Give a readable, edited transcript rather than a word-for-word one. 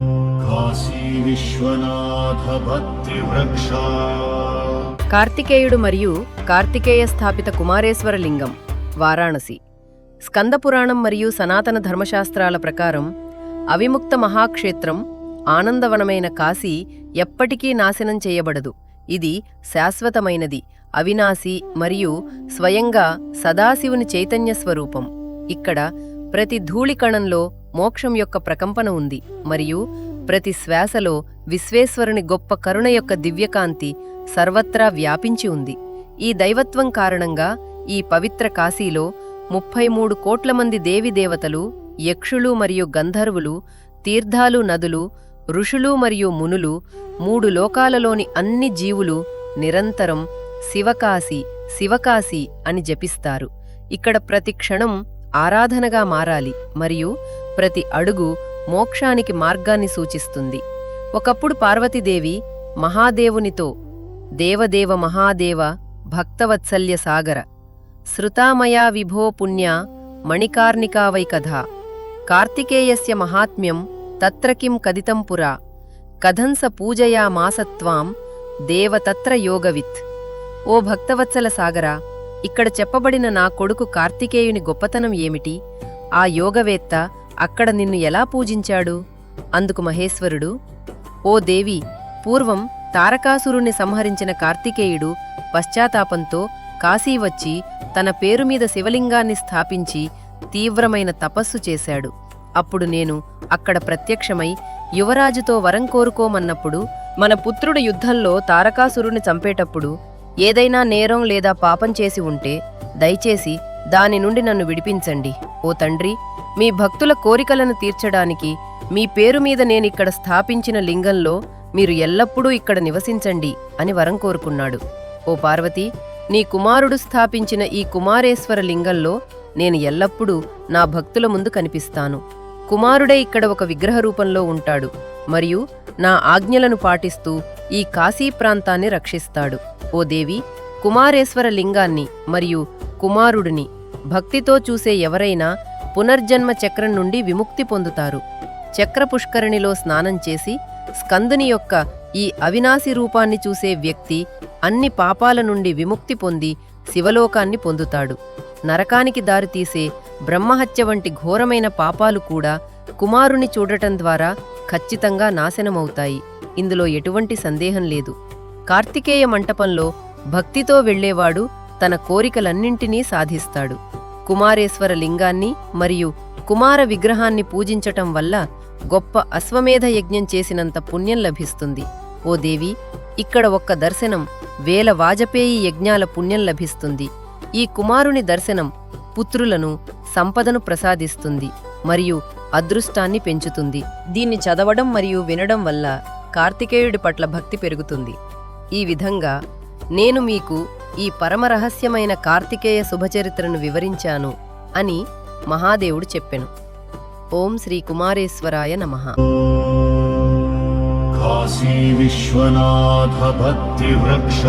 కాశీ విశ్వనాథ భక్తి వృక్ష. కార్తికేయుడు మరియు కార్తికేయ స్థాపిత కుమారేశ్వర లింగం, వారాణసి. స్కందపురాణం మరియు సనాతన ధర్మశాస్త్రాల ప్రకారం అవిముక్త మహాక్షేత్రం, ఆనందవనమైన కాశీ ఎప్పటికీ నాశనం చేయబడదు. ఇది శాశ్వతమైనది, అవినాశి మరియు స్వయంగా సదాశివుని చైతన్య స్వరూపం. ఇక్కడ ప్రతి ధూళికణంలో మోక్షం యొక్క ప్రకంపన ఉంది మరియు ప్రతి శ్వాసలో విశ్వేశ్వరుని గొప్ప కరుణ యొక్క దివ్యకాంతి సర్వత్రా వ్యాపించి ఉంది. ఈ దైవత్వం కారణంగా ఈ పవిత్ర కాశీలో 33 కోట్ల మంది దేవిదేవతలు, యక్షులు మరియు గంధర్వులు, తీర్థాలు, నదులు, ఋషులు మరియు మునులు, 3 లోకాలలోని అన్ని జీవులు నిరంతరం శివకాశి శివకాశి అని జపిస్తారు. ఇక్కడ ప్రతి క్షణం ఆరాధనగా మారాలి మరియు ప్రతి అడుగు మోక్షానికి మార్గాన్ని సూచిస్తుంది. ఒకప్పుడు పార్వతీదేవి మహాదేవునితో, దేవదేవ మహాదేవ భక్తవత్సల్య సాగర శృతామయా విభో పుణ్యా మణికార్ణికావై కథా కార్తికేయస్య మహాత్మ్యం తత్ర కిం కదితం పురా కథంస పూజయా మాసత్వాం దేవ తత్ర యోగవిత్. ఓ భక్తవత్సల సాగరా, ఇక్కడ చెప్పబడిన నా కొడుకు కార్తికేయుని గొప్పతనం ఏమిటి? ఆ యోగవేత్త అక్కడ నిన్ను ఎలా పూజించాడు? అందుకు మహేశ్వరుడు, ఓ దేవి, పూర్వం తారకాసురుణ్ణి సంహరించిన కార్తికేయుడు పశ్చాత్తాపంతో కాశీ వచ్చి తన పేరుమీద శివలింగాన్ని స్థాపించి తీవ్రమైన తపస్సు చేశాడు. అప్పుడు నేను అక్కడ ప్రత్యక్షమై యువరాజుతో వరం కోరుకోమన్నప్పుడు, మన పుత్రుడు యుద్ధంలో తారకాసురుణ్ణి చంపేటప్పుడు ఏదైనా నేరం లేదా పాపం చేసి ఉంటే దయచేసి దాని నుండి నన్ను విడిపించండి. ఓ తండ్రి, మీ భక్తుల కోరికలను తీర్చడానికి మీ పేరుమీద నేనిక్కడ స్థాపించిన లింగంలో మీరు ఎల్లప్పుడూ ఇక్కడ నివసించండి అని వరం కోరుకున్నాడు. ఓ పార్వతీ, నీ కుమారుడు స్థాపించిన ఈ కుమారేశ్వర లింగంలో నేను ఎల్లప్పుడూ నా భక్తుల ముందు కనిపిస్తాను. కుమారుడే ఇక్కడ ఒక విగ్రహ రూపంలో ఉంటాడు మరియు నా ఆజ్ఞలను పాటిస్తూ ఈ కాశీ ప్రాంతాన్ని రక్షిస్తాడు. ఓ దేవి, కుమారేశ్వర లింగాన్ని మరియు కుమారుడిని భక్తితో చూసే ఎవరైనా పునర్జన్మ చక్రం నుండి విముక్తి పొందుతారు. చక్ర పుష్కరిణిలో స్నానం చేసి స్కందుని యొక్క ఈ అవినాశి రూపాన్ని చూసే వ్యక్తి అన్ని పాపాల నుండి విముక్తి పొంది శివలోకాన్ని పొందుతాడు. నరకానికి దారితీసే బ్రహ్మహత్య వంటి ఘోరమైన పాపాలు కూడా కుమారుని చూడటం ద్వారా ఖచ్చితంగా నాశనమవుతాయి. ఇందులో ఎటువంటి సందేహం లేదు. కార్తికేయ మంటపంలో భక్తితో వెళ్లేవాడు తన కోరికలన్నింటినీ సాధిస్తాడు. కుమారేశ్వర లింగాన్ని మరియు కుమార విగ్రహాన్ని పూజించటం వల్ల గొప్ప అశ్వమేధ యజ్ఞం చేసినంత పుణ్యం లభిస్తుంది. ఓ దేవి, ఇక్కడ ఒక్క దర్శనం 1000 వాజపేయి యజ్ఞాల పుణ్యం లభిస్తుంది. ఈ కుమారుని దర్శనం పుత్రులను, సంపదను ప్రసాదిస్తుంది మరియు అదృష్టాన్ని పెంచుతుంది. దీన్ని చదవడం మరియు వినడం వల్ల కార్తికేయుడి పట్ల భక్తి పెరుగుతుంది. ఈ విధంగా నేను మీకు ఈ పరమరహస్యమైన కార్తికేయ శుభచరిత్రను వివరించాను అని మహాదేవుడు చెప్పెను. ఓం శ్రీ కుమారేశ్వరాయ నమః. కాశీ విశ్వనాథ భక్తి వృక్ష.